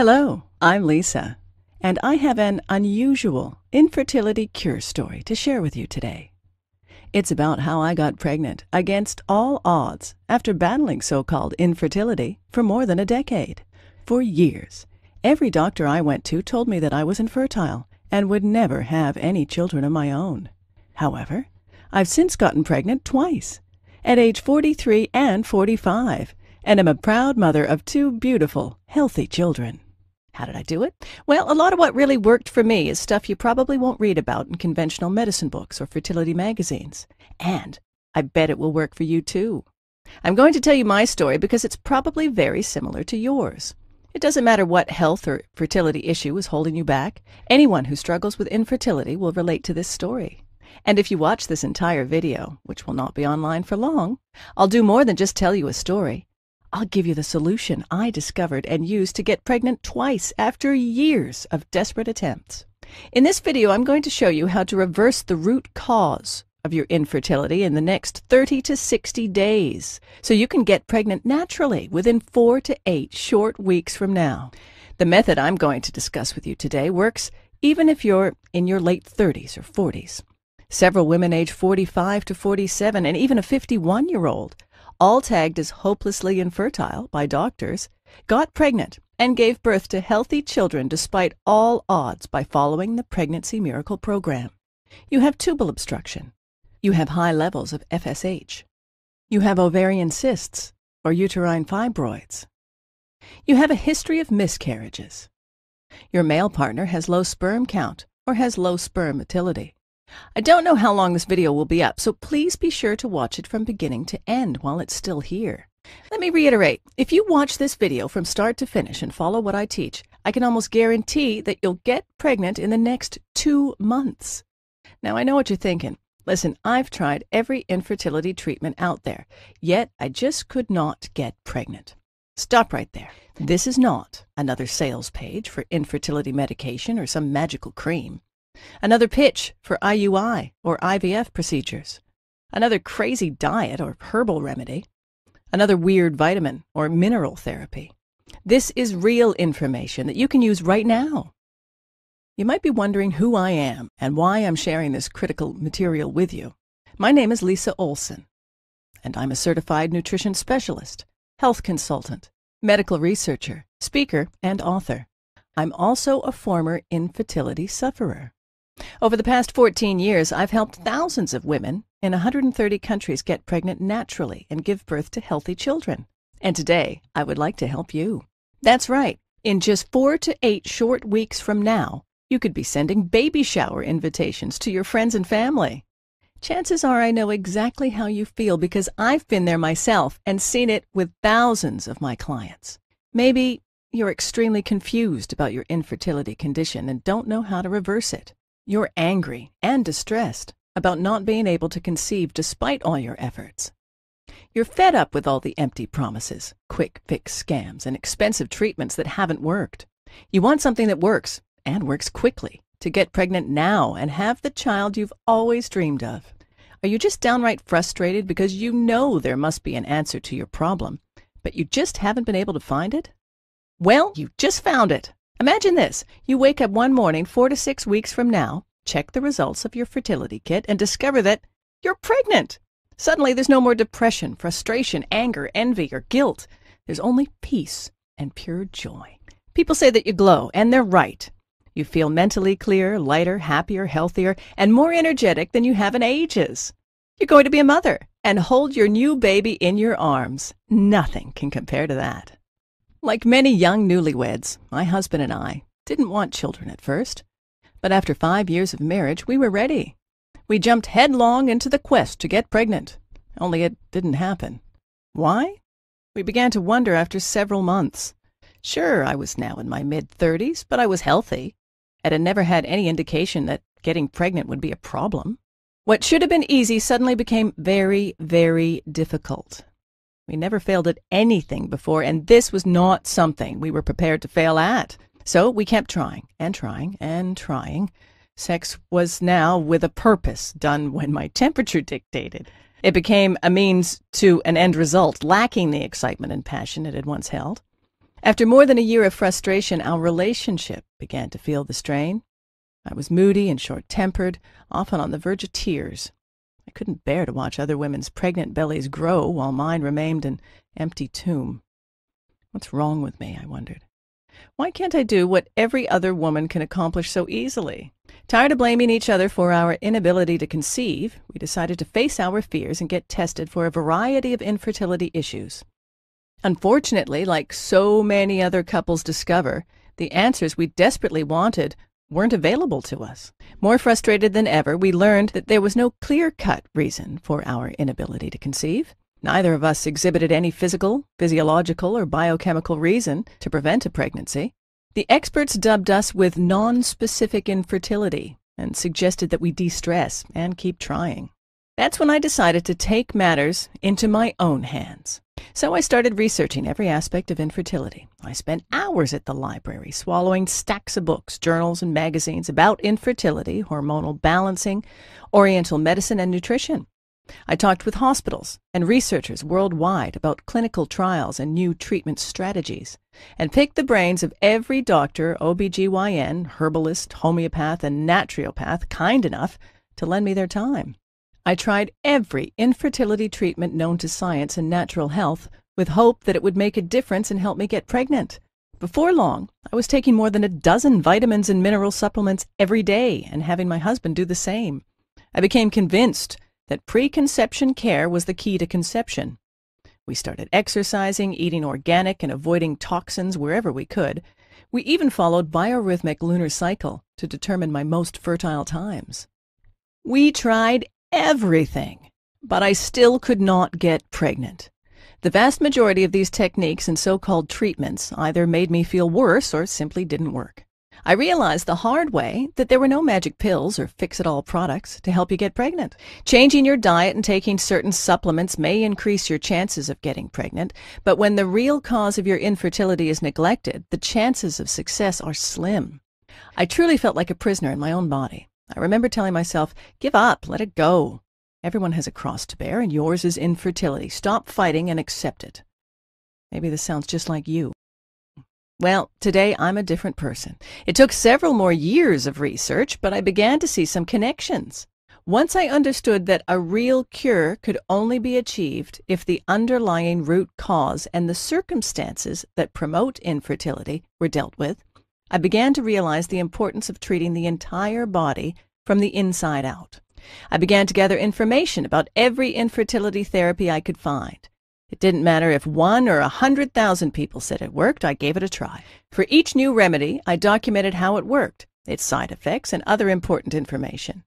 Hello, I'm Lisa, and I have an unusual infertility cure story to share with you today. It's about how I got pregnant against all odds after battling so-called infertility for more than a decade. For years, every doctor I went to told me that I was infertile and would never have any children of my own. However, I've since gotten pregnant twice, at age 43 and 45, and am a proud mother of two beautiful, healthy children. How did I do it? Well, a lot of what really worked for me is stuff you probably won't read about in conventional medicine books or fertility magazines. And I bet it will work for you too. I'm going to tell you my story because it's probably very similar to yours. It doesn't matter what health or fertility issue is holding you back. Anyone who struggles with infertility will relate to this story. And if you watch this entire video, which will not be online for long, I'll do more than just tell you a story. I'll give you the solution I discovered and used to get pregnant twice after years of desperate attempts. In this video, I'm going to show you how to reverse the root cause of your infertility in the next 30 to 60 days, so you can get pregnant naturally within 4 to 8 short weeks from now. The method I'm going to discuss with you today works even if you're in your late 30s or 40s. Several women age 45 to 47 and even a 51-year-old, all tagged as hopelessly infertile by doctors, got pregnant and gave birth to healthy children despite all odds by following the Pregnancy Miracle program. You have tubal obstruction. You have high levels of FSH. You have ovarian cysts or uterine fibroids. You have a history of miscarriages. Your male partner has low sperm count or has low sperm motility. I don't know how long this video will be up, so please be sure to watch it from beginning to end while it's still here. Let me reiterate, if you watch this video from start to finish and follow what I teach, I can almost guarantee that you'll get pregnant in the next 2 months. Now, I know what you're thinking. Listen, I've tried every infertility treatment out there, yet I just could not get pregnant. Stop right there. This is not another sales page for infertility medication or some magical cream. Another pitch for IUI or IVF procedures. Another crazy diet or herbal remedy. Another weird vitamin or mineral therapy. This is real information that you can use right now. You might be wondering who I am and why I'm sharing this critical material with you. My name is Lisa Olson, and I'm a certified nutrition specialist, health consultant, medical researcher, speaker, and author. I'm also a former infertility sufferer. Over the past 14 years, I've helped thousands of women in 130 countries get pregnant naturally and give birth to healthy children. And today, I would like to help you. That's right. In just 4 to 8 short weeks from now, you could be sending baby shower invitations to your friends and family. Chances are I know exactly how you feel because I've been there myself and seen it with thousands of my clients. Maybe you're extremely confused about your infertility condition and don't know how to reverse it. You're angry and distressed about not being able to conceive despite all your efforts. You're fed up with all the empty promises, quick fix scams, and expensive treatments that haven't worked. You want something that works, and works quickly, to get pregnant now and have the child you've always dreamed of. Are you just downright frustrated because you know there must be an answer to your problem, but you just haven't been able to find it? Well, you just found it. Imagine this. You wake up one morning 4 to 6 weeks from now, check the results of your fertility kit, and discover that you're pregnant. Suddenly, there's no more depression, frustration, anger, envy, or guilt. There's only peace and pure joy. People say that you glow, and they're right. You feel mentally clearer, lighter, happier, healthier, and more energetic than you have in ages. You're going to be a mother and hold your new baby in your arms. Nothing can compare to that. Like many young newlyweds, my husband and I didn't want children at first, but after 5 years of marriage, we were ready. We jumped headlong into the quest to get pregnant, only it didn't happen. Why? We began to wonder after several months. Sure, I was now in my mid-30s, but I was healthy, and had never had any indication that getting pregnant would be a problem. What should have been easy suddenly became very, very difficult. We never failed at anything before, and this was not something we were prepared to fail at. So we kept trying and trying and trying. Sex was now with a purpose, done when my temperature dictated. It became a means to an end result, lacking the excitement and passion it had once held. After more than a year of frustration, our relationship began to feel the strain. I was moody and short-tempered, often on the verge of tears. I couldn't bear to watch other women's pregnant bellies grow while mine remained an empty tomb. What's wrong with me, I wondered. Why can't I do what every other woman can accomplish so easily? Tired of blaming each other for our inability to conceive, we decided to face our fears and get tested for a variety of infertility issues. Unfortunately, like so many other couples discover, the answers we desperately wanted weren't available to us. More frustrated than ever, we learned that there was no clear-cut reason for our inability to conceive. Neither of us exhibited any physical, physiological, or biochemical reason to prevent a pregnancy. The experts dubbed us with non-specific infertility and suggested that we de-stress and keep trying. That's when I decided to take matters into my own hands. So I started researching every aspect of infertility. I spent hours at the library, swallowing stacks of books, journals, and magazines about infertility, hormonal balancing, oriental medicine, and nutrition. I talked with hospitals and researchers worldwide about clinical trials and new treatment strategies, and picked the brains of every doctor, OBGYN, herbalist, homeopath, and naturopath kind enough to lend me their time. I tried every infertility treatment known to science and natural health with hope that it would make a difference and help me get pregnant. Before long, I was taking more than a dozen vitamins and mineral supplements every day and having my husband do the same. I became convinced that preconception care was the key to conception. We started exercising, eating organic, and avoiding toxins wherever we could. We even followed biorhythmic lunar cycle to determine my most fertile times. We tried everything, but I still could not get pregnant. The vast majority of these techniques and so-called treatments either made me feel worse or simply didn't work. I realized the hard way that there were no magic pills or fix-it-all products to help you get pregnant. Changing your diet and taking certain supplements may increase your chances of getting pregnant, but when the real cause of your infertility is neglected, the chances of success are slim. I truly felt like a prisoner in my own body. I remember telling myself, give up, let it go. Everyone has a cross to bear, and yours is infertility. Stop fighting and accept it. Maybe this sounds just like you. Well, today I'm a different person. It took several more years of research, but I began to see some connections. Once I understood that a real cure could only be achieved if the underlying root cause and the circumstances that promote infertility were dealt with, I began to realize the importance of treating the entire body from the inside out. I began to gather information about every infertility therapy I could find. It didn't matter if 1 or 100,000 people said it worked, I gave it a try. For each new remedy, I documented how it worked, its side effects, and other important information.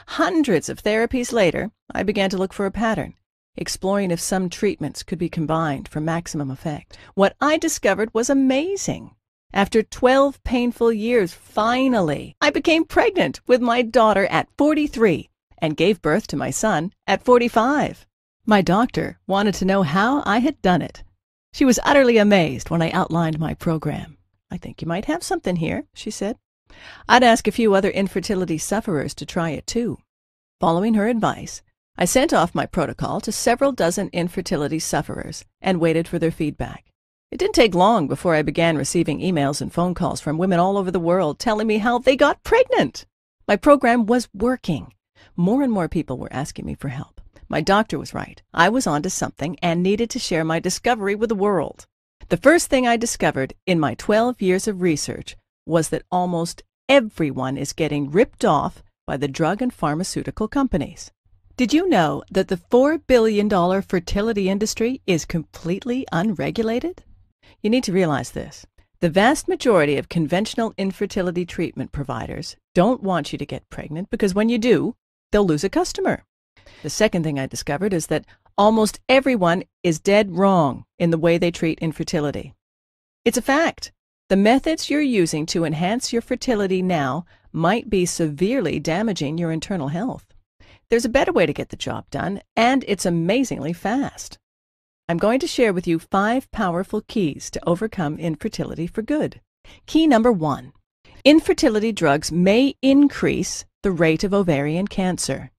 Hundreds of therapies later, I began to look for a pattern, exploring if some treatments could be combined for maximum effect. What I discovered was amazing. After 12 painful years, finally, I became pregnant with my daughter at 43 and gave birth to my son at 45. My doctor wanted to know how I had done it. She was utterly amazed when I outlined my program. I think you might have something here, she said. I'd ask a few other infertility sufferers to try it too. Following her advice, I sent off my protocol to several dozen infertility sufferers and waited for their feedback. It didn't take long before I began receiving emails and phone calls from women all over the world telling me how they got pregnant. My program was working. More and more people were asking me for help. My doctor was right. I was onto something and needed to share my discovery with the world. The first thing I discovered in my 12 years of research was that almost everyone is getting ripped off by the drug and pharmaceutical companies. Did you know that the $4 billion fertility industry is completely unregulated? You need to realize this. The vast majority of conventional infertility treatment providers don't want you to get pregnant because when you do, they'll lose a customer. The second thing I discovered is that almost everyone is dead wrong in the way they treat infertility. It's a fact. The methods you're using to enhance your fertility now might be severely damaging your internal health. There's a better way to get the job done, and it's amazingly fast. I'm going to share with you 5 powerful keys to overcome infertility for good. Key number 1. Infertility drugs may increase the rate of ovarian cancer.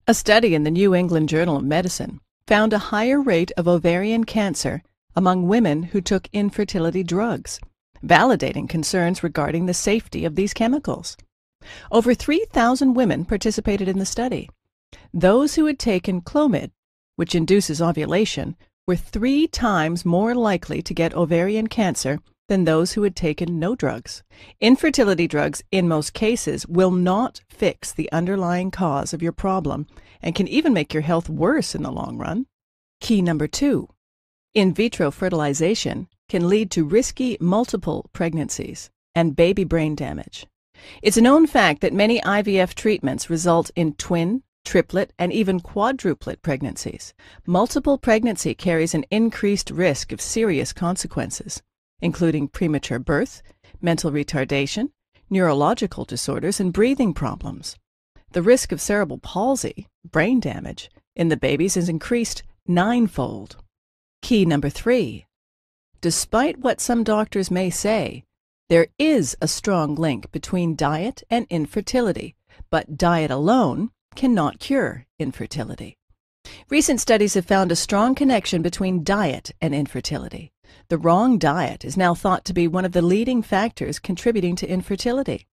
A study in the New England Journal of Medicine found a higher rate of ovarian cancer among women who took infertility drugs, validating concerns regarding the safety of these chemicals. Over 3,000 women participated in the study. Those who had taken Clomid, which induces ovulation, were 3 times more likely to get ovarian cancer than those who had taken no drugs. Infertility drugs, in most cases, will not fix the underlying cause of your problem and can even make your health worse in the long run. Key number 2. In vitro fertilization can lead to risky multiple pregnancies and baby brain damage. It's a known fact that many IVF treatments result in twin, triplet, and even quadruplet pregnancies. Multiple pregnancy carries an increased risk of serious consequences, including premature birth, mental retardation, neurological disorders, and breathing problems. The risk of cerebral palsy, brain damage, in the babies is increased 9-fold. Key number 3. Despite what some doctors may say, there is a strong link between diet and infertility, but diet alone cannot cure infertility. Recent studies have found a strong connection between diet and infertility. The wrong diet is now thought to be one of the leading factors contributing to infertility.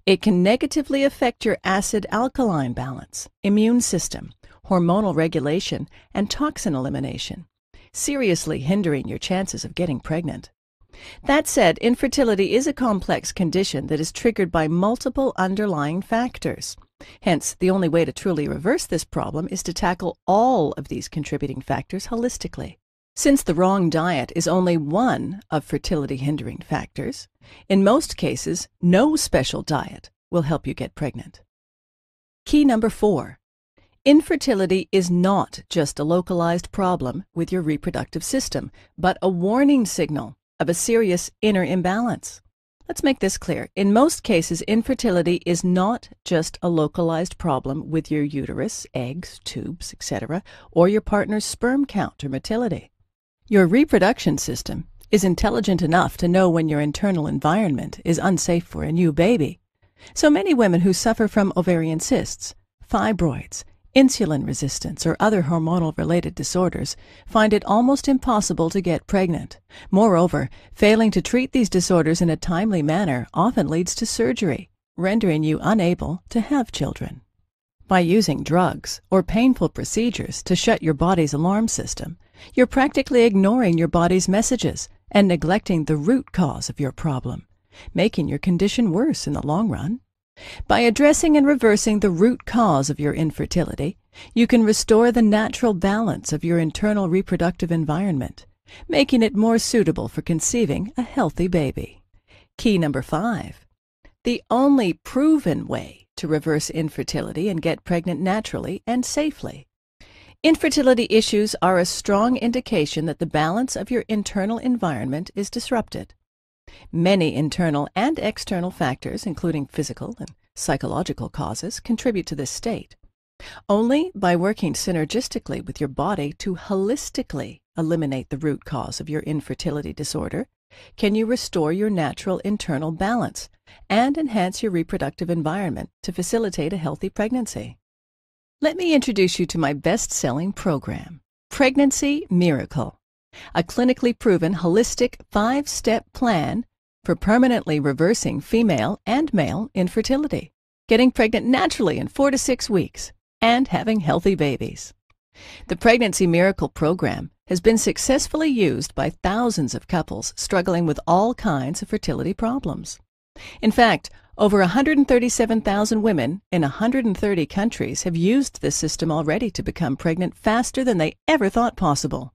It can negatively affect your acid-alkaline balance, immune system, hormonal regulation, and toxin elimination, seriously hindering your chances of getting pregnant. That said, infertility is a complex condition that is triggered by multiple underlying factors. Hence, the only way to truly reverse this problem is to tackle all of these contributing factors holistically. Since the wrong diet is only one of fertility-hindering factors, in most cases, no special diet will help you get pregnant. Key number 4. Infertility is not just a localized problem with your reproductive system, but a warning signal of a serious inner imbalance. Let's make this clear. In most cases, infertility is not just a localized problem with your uterus, eggs, tubes, etc., or your partner's sperm count or motility. Your reproduction system is intelligent enough to know when your internal environment is unsafe for a new baby. So many women who suffer from ovarian cysts, fibroids, insulin resistance, or other hormonal-related disorders find it almost impossible to get pregnant. Moreover, failing to treat these disorders in a timely manner often leads to surgery, rendering you unable to have children. By using drugs or painful procedures to shut your body's alarm system, you're practically ignoring your body's messages and neglecting the root cause of your problem, making your condition worse in the long run. By addressing and reversing the root cause of your infertility, you can restore the natural balance of your internal reproductive environment, making it more suitable for conceiving a healthy baby. Key number 5. The only proven way to reverse infertility and get pregnant naturally and safely. Infertility issues are a strong indication that the balance of your internal environment is disrupted. Many internal and external factors, including physical and psychological causes, contribute to this state. Only by working synergistically with your body to holistically eliminate the root cause of your infertility disorder can you restore your natural internal balance and enhance your reproductive environment to facilitate a healthy pregnancy. Let me introduce you to my best-selling program, Pregnancy Miracle, a clinically proven holistic 5-step plan for permanently reversing female and male infertility, getting pregnant naturally in 4 to 6 weeks, and having healthy babies. The Pregnancy Miracle program has been successfully used by thousands of couples struggling with all kinds of fertility problems. In fact, over 137,000 women in 130 countries have used this system already to become pregnant faster than they ever thought possible.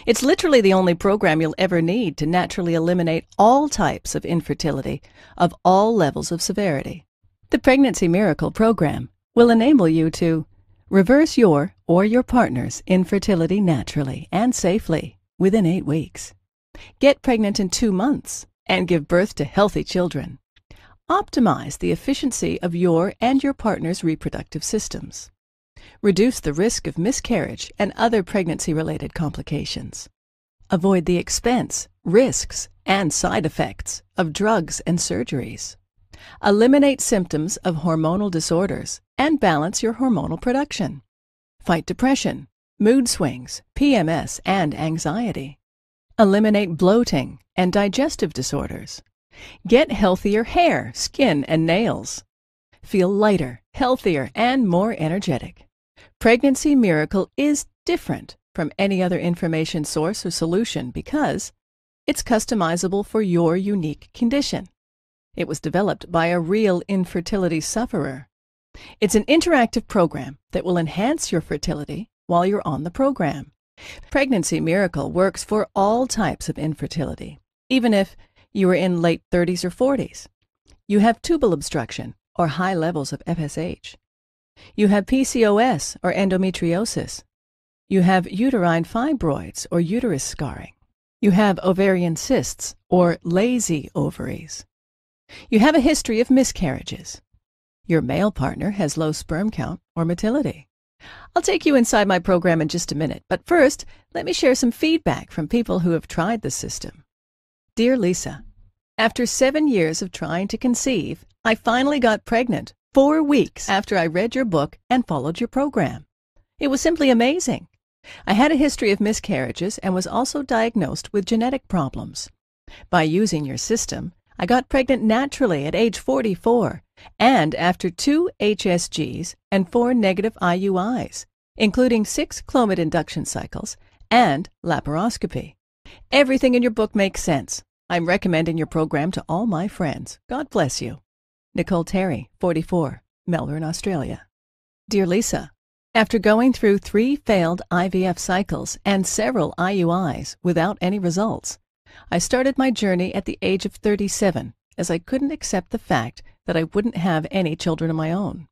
It's literally the only program you'll ever need to naturally eliminate all types of infertility of all levels of severity. The Pregnancy Miracle program will enable you to reverse your or your partner's infertility naturally and safely within 8 weeks. Get pregnant in 2 months and give birth to healthy children. Optimize the efficiency of your and your partner's reproductive systems. Reduce the risk of miscarriage and other pregnancy-related complications. Avoid the expense, risks, and side effects of drugs and surgeries. Eliminate symptoms of hormonal disorders and balance your hormonal production. Fight depression, mood swings, PMS, and anxiety. Eliminate bloating and digestive disorders. Get healthier hair, skin, and nails. Feel lighter, healthier, and more energetic. Pregnancy Miracle is different from any other information source or solution because it's customizable for your unique condition. It was developed by a real infertility sufferer. It's an interactive program that will enhance your fertility while you're on the program. Pregnancy Miracle works for all types of infertility, even if you are in late 30s or 40s. You have tubal obstruction or high levels of FSH. You have PCOS or endometriosis. You have uterine fibroids or uterus scarring. You have ovarian cysts or lazy ovaries. You have a history of miscarriages. Your male partner has low sperm count or motility. I'll take you inside my program in just a minute, but first, let me share some feedback from people who have tried the system. Dear Lisa, after 7 years of trying to conceive, I finally got pregnant 4 weeks after I read your book and followed your program. It was simply amazing. I had a history of miscarriages and was also diagnosed with genetic problems. By using your system, I got pregnant naturally at age 44 and after 2 HSGs and 4 negative IUIs, including 6 Clomid induction cycles and laparoscopy. Everything in your book makes sense. I'm recommending your program to all my friends. God bless you. Nicole Terry, 44, Melbourne, Australia. Dear Lisa, after going through 3 failed IVF cycles and several IUIs without any results, I started my journey at the age of 37 as I couldn't accept the fact that I wouldn't have any children of my own.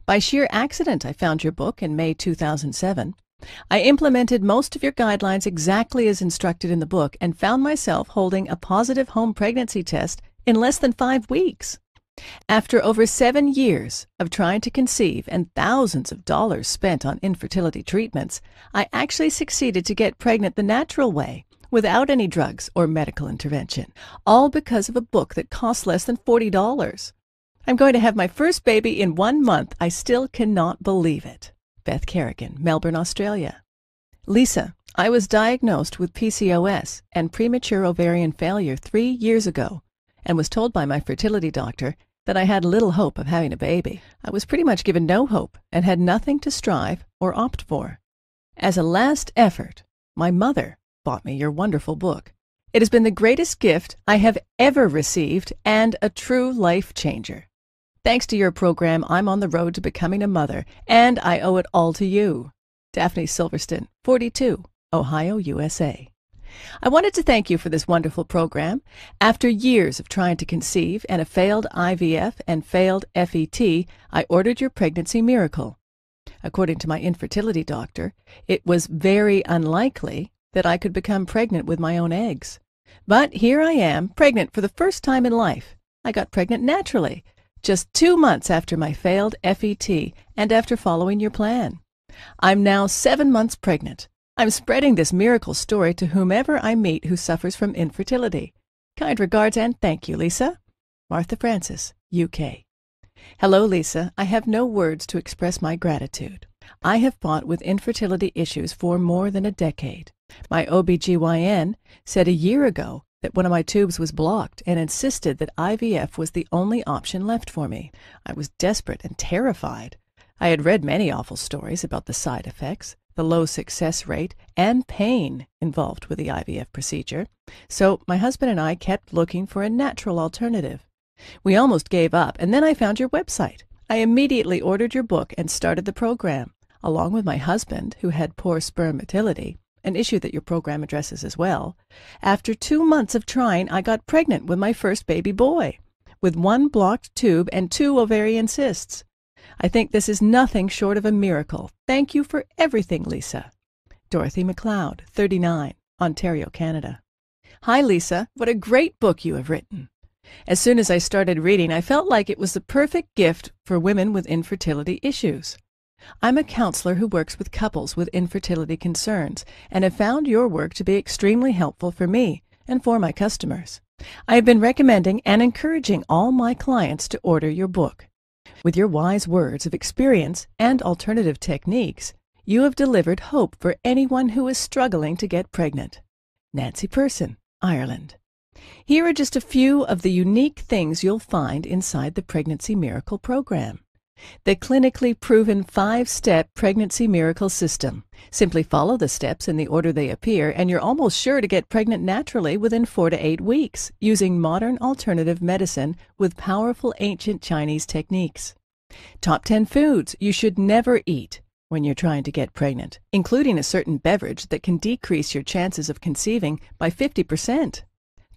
By sheer accident, I found your book in May 2007. I implemented most of your guidelines exactly as instructed in the book and found myself holding a positive home pregnancy test in less than 5 weeks. After over 7 years of trying to conceive and thousands of dollars spent on infertility treatments, I actually succeeded to get pregnant the natural way, without any drugs or medical intervention, all because of a book that cost less than $40. I'm going to have my first baby in 1 month. I still cannot believe it. Beth Kerrigan, Melbourne, Australia. Lisa, I was diagnosed with PCOS and premature ovarian failure 3 years ago and was told by my fertility doctor that I had little hope of having a baby. I was pretty much given no hope and had nothing to strive or opt for. As a last effort, my mother bought me your wonderful book. It has been the greatest gift I have ever received and a true life changer. Thanks to your program, I'm on the road to becoming a mother, and I owe it all to you. Daphne Silverston, 42, Ohio, USA. I wanted to thank you for this wonderful program. After years of trying to conceive and a failed IVF and failed FET, I ordered your Pregnancy Miracle. According to my infertility doctor, it was very unlikely that I could become pregnant with my own eggs. But here I am, pregnant for the first time in life. I got pregnant naturally, just 2 months after my failed FET and after following your plan. I'm now 7 months pregnant. I'm spreading this miracle story to whomever I meet who suffers from infertility. Kind regards and thank you, Lisa. Martha Francis, UK. Hello, Lisa. I have no words to express my gratitude. I have fought with infertility issues for more than a decade. My OBGYN said a year ago that one of my tubes was blocked and insisted that IVF was the only option left for me. I was desperate and terrified. I had read many awful stories about the side effects, the low success rate, and pain involved with the IVF procedure, so my husband and I kept looking for a natural alternative. We almost gave up, and then I found your website. I immediately ordered your book and started the program, along with my husband, who had poor sperm motility, an issue that your program addresses as well. After 2 months of trying, I got pregnant with my first baby boy, with 1 blocked tube and 2 ovarian cysts. I think this is nothing short of a miracle. Thank you for everything, Lisa. Dorothy McLeod, 39, Ontario, Canada. Hi, Lisa. What a great book you have written. As soon as I started reading, I felt like it was the perfect gift for women with infertility issues. I'm a counselor who works with couples with infertility concerns and have found your work to be extremely helpful for me and for my customers. I have been recommending and encouraging all my clients to order your book. With your wise words of experience and alternative techniques, you have delivered hope for anyone who is struggling to get pregnant. Nancy Person, Ireland. Here are just a few of the unique things you'll find inside the Pregnancy Miracle program. The clinically proven 5-step Pregnancy Miracle system. Simply follow the steps in the order they appear, and you're almost sure to get pregnant naturally within 4 to 8 weeks, using modern alternative medicine with powerful ancient Chinese techniques. Top 10 foods you should never eat when you're trying to get pregnant, including a certain beverage that can decrease your chances of conceiving by 50%.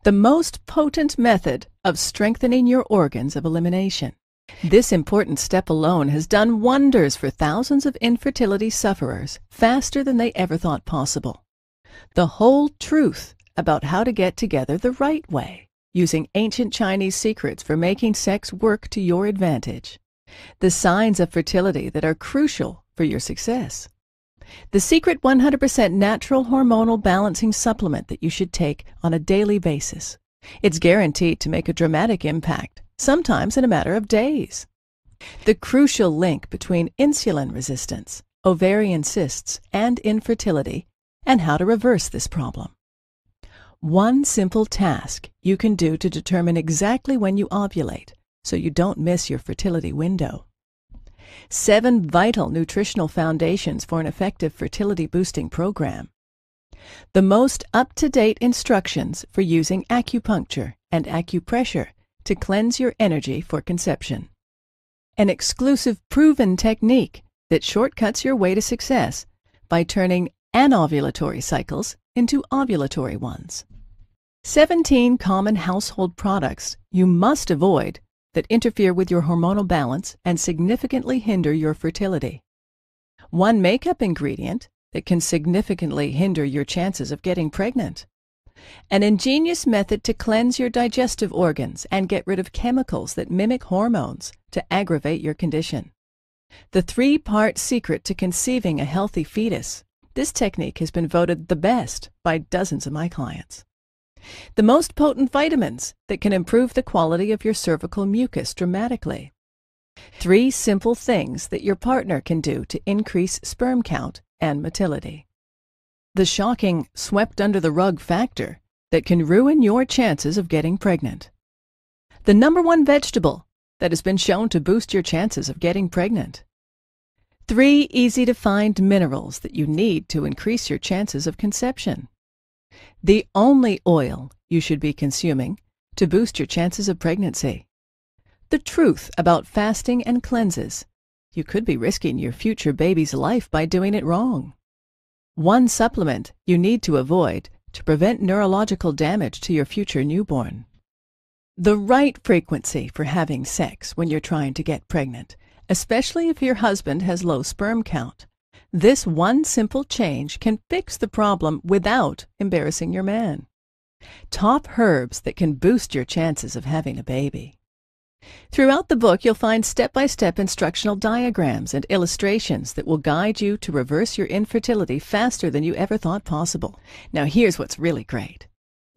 The most potent method of strengthening your organs of elimination. This important step alone has done wonders for thousands of infertility sufferers faster than they ever thought possible. The whole truth about how to get together the right way, using ancient Chinese secrets for making sex work to your advantage. The signs of fertility that are crucial for your success. The secret 100% natural hormonal balancing supplement that you should take on a daily basis. It's guaranteed to make a dramatic impact, sometimes in a matter of days. The crucial link between insulin resistance, ovarian cysts, and infertility, and how to reverse this problem. One simple task you can do to determine exactly when you ovulate, so you don't miss your fertility window. 7 vital nutritional foundations for an effective fertility boosting program. The most up-to-date instructions for using acupuncture and acupressure to cleanse your energy for conception. An exclusive proven technique that shortcuts your way to success by turning anovulatory cycles into ovulatory ones. 17 common household products you must avoid that interfere with your hormonal balance and significantly hinder your fertility. 1 makeup ingredient that can significantly hinder your chances of getting pregnant. An ingenious method to cleanse your digestive organs and get rid of chemicals that mimic hormones to aggravate your condition. The 3-part secret to conceiving a healthy fetus. This technique has been voted the best by dozens of my clients. The most potent vitamins that can improve the quality of your cervical mucus dramatically. 3 simple things that your partner can do to increase sperm count and motility. The shocking swept-under-the-rug factor that can ruin your chances of getting pregnant. The #1 vegetable that has been shown to boost your chances of getting pregnant. 3 easy-to-find minerals that you need to increase your chances of conception. The only oil you should be consuming to boost your chances of pregnancy. The truth about fasting and cleanses. You could be risking your future baby's life by doing it wrong. 1 supplement you need to avoid to prevent neurological damage to your future newborn. The right frequency for having sex when you're trying to get pregnant, especially if your husband has low sperm count. This 1 simple change can fix the problem without embarrassing your man. Top herbs that can boost your chances of having a baby. Throughout the book, you'll find step-by-step instructional diagrams and illustrations that will guide you to reverse your infertility faster than you ever thought possible. Now here's what's really great.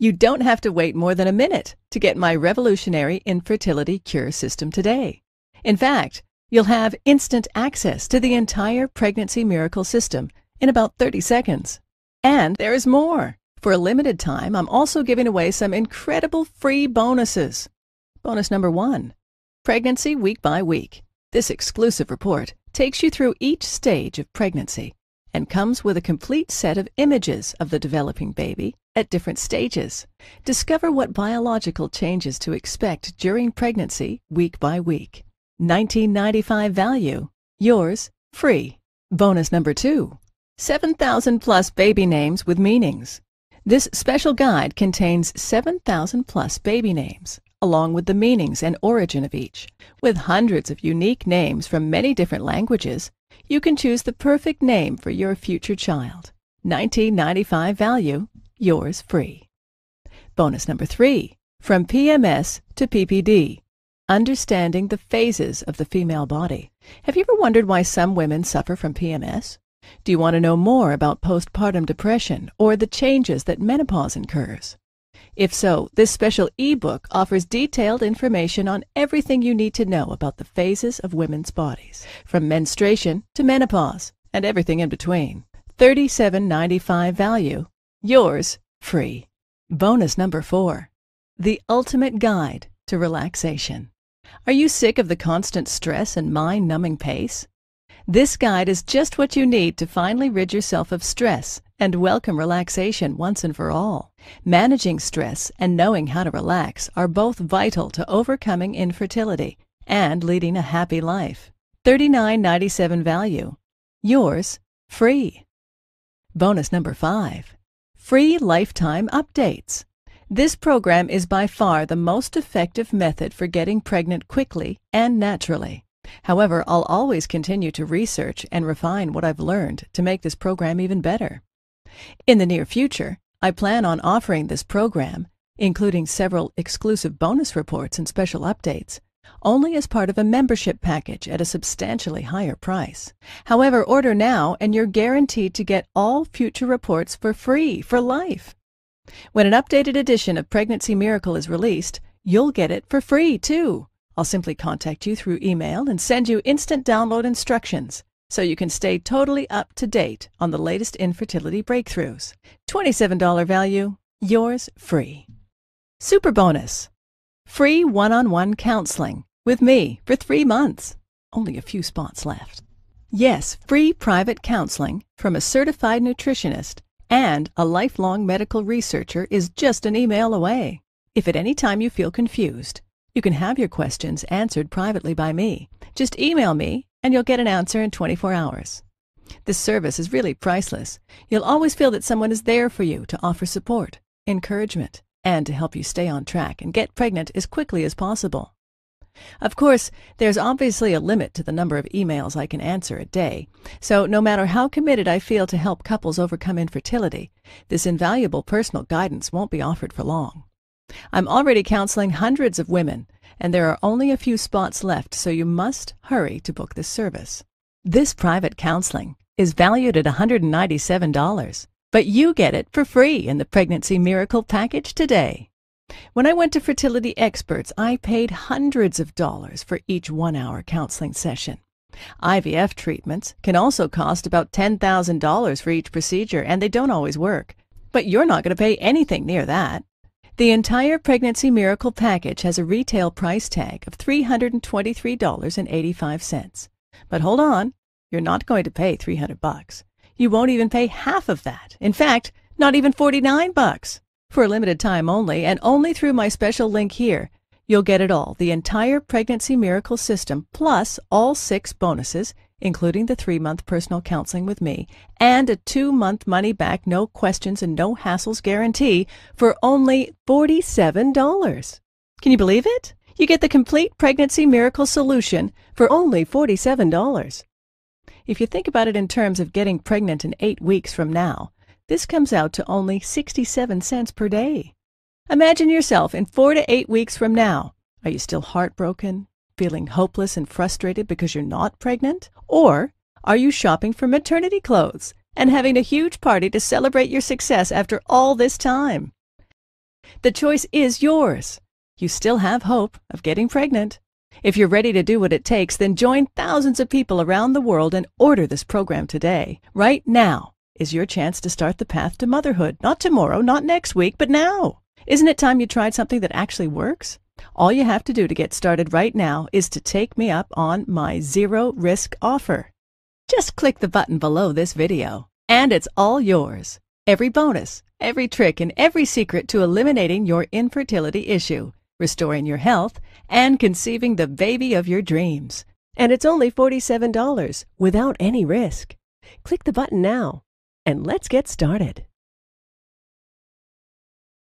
You don't have to wait more than a minute to get my revolutionary infertility cure system today. In fact, you'll have instant access to the entire Pregnancy Miracle system in about 30 seconds. And there is more. For a limited time, I'm also giving away some incredible free bonuses. Bonus #1, Pregnancy Week by Week. This exclusive report takes you through each stage of pregnancy and comes with a complete set of images of the developing baby at different stages. Discover what biological changes to expect during pregnancy week by week. $19.95 value, yours free. Bonus #2, 7,000 plus baby names with meanings. This special guide contains 7,000 plus baby names, along with the meanings and origin of each. With hundreds of unique names from many different languages, you can choose the perfect name for your future child. $19.95 value, yours free. Bonus #3, from PMS to PPD. Understanding the phases of the female body. Have you ever wondered why some women suffer from PMS? Do you want to know more about postpartum depression or the changes that menopause incurs? If so, this special ebook offers detailed information on everything you need to know about the phases of women's bodies, from menstruation to menopause and everything in between. $37.95 value, yours free. Bonus number 4. The ultimate guide to relaxation. Are you sick of the constant stress and mind-numbing pace? This guide is just what you need to finally rid yourself of stress and welcome relaxation once and for all. Managing stress and knowing how to relax are both vital to overcoming infertility and leading a happy life. $39.97 value. Yours free. Bonus number 5. Free lifetime updates. This program is by far the most effective method for getting pregnant quickly and naturally. However, I'll always continue to research and refine what I've learned to make this program even better. In the near future, I plan on offering this program, including several exclusive bonus reports and special updates, only as part of a membership package at a substantially higher price. However, order now and you're guaranteed to get all future reports for free for life. When an updated edition of Pregnancy Miracle is released, you'll get it for free too. I'll simply contact you through email and send you instant download instructions so you can stay totally up to date on the latest infertility breakthroughs. $27 value, yours free. Super bonus. Free one-on-one counseling with me for 3 months. Only a few spots left. Yes, free private counseling from a certified nutritionist and a lifelong medical researcher is just an email away. If at any time you feel confused, you can have your questions answered privately by me. Just email me and you'll get an answer in 24 hours. This service is really priceless. You'll always feel that someone is there for you to offer support, encouragement, and to help you stay on track and get pregnant as quickly as possible. Of course, there's obviously a limit to the number of emails I can answer a day, so no matter how committed I feel to help couples overcome infertility, this invaluable personal guidance won't be offered for long. I'm already counseling hundreds of women, and there are only a few spots left, so you must hurry to book this service. This private counseling is valued at $197, but you get it for free in the Pregnancy Miracle package today. When I went to fertility experts, I paid hundreds of dollars for each 1-hour counseling session. IVF treatments can also cost about $10,000 for each procedure, and they don't always work. But you're not going to pay anything near that. The entire Pregnancy Miracle package has a retail price tag of $323.85. But hold on, you're not going to pay $300. You won't even pay half of that. In fact, not even $49. For a limited time only, and only through my special link here, you'll get it all, the entire Pregnancy Miracle system, plus all 6 bonuses, including the 3-month personal counseling with me, and a 2-month money-back, no questions and no hassles guarantee for only $47. Can you believe it? You get the complete Pregnancy Miracle solution for only $47. If you think about it in terms of getting pregnant in 8 weeks from now, this comes out to only 67 cents per day. Imagine yourself in 4 to 8 weeks from now. Are you still heartbroken, feeling hopeless and frustrated because you're not pregnant? Or are you shopping for maternity clothes and having a huge party to celebrate your success after all this time? The choice is yours. You still have hope of getting pregnant. If you're ready to do what it takes, then join thousands of people around the world and order this program today. Right now is your chance to start the path to motherhood. Not tomorrow, not next week, but now. Isn't it time you tried something that actually works? All you have to do to get started right now is to take me up on my zero-risk offer. Just click the button below this video, and it's all yours. Every bonus, every trick, and every secret to eliminating your infertility issue, restoring your health, and conceiving the baby of your dreams. And it's only $47 without any risk. Click the button now, and let's get started.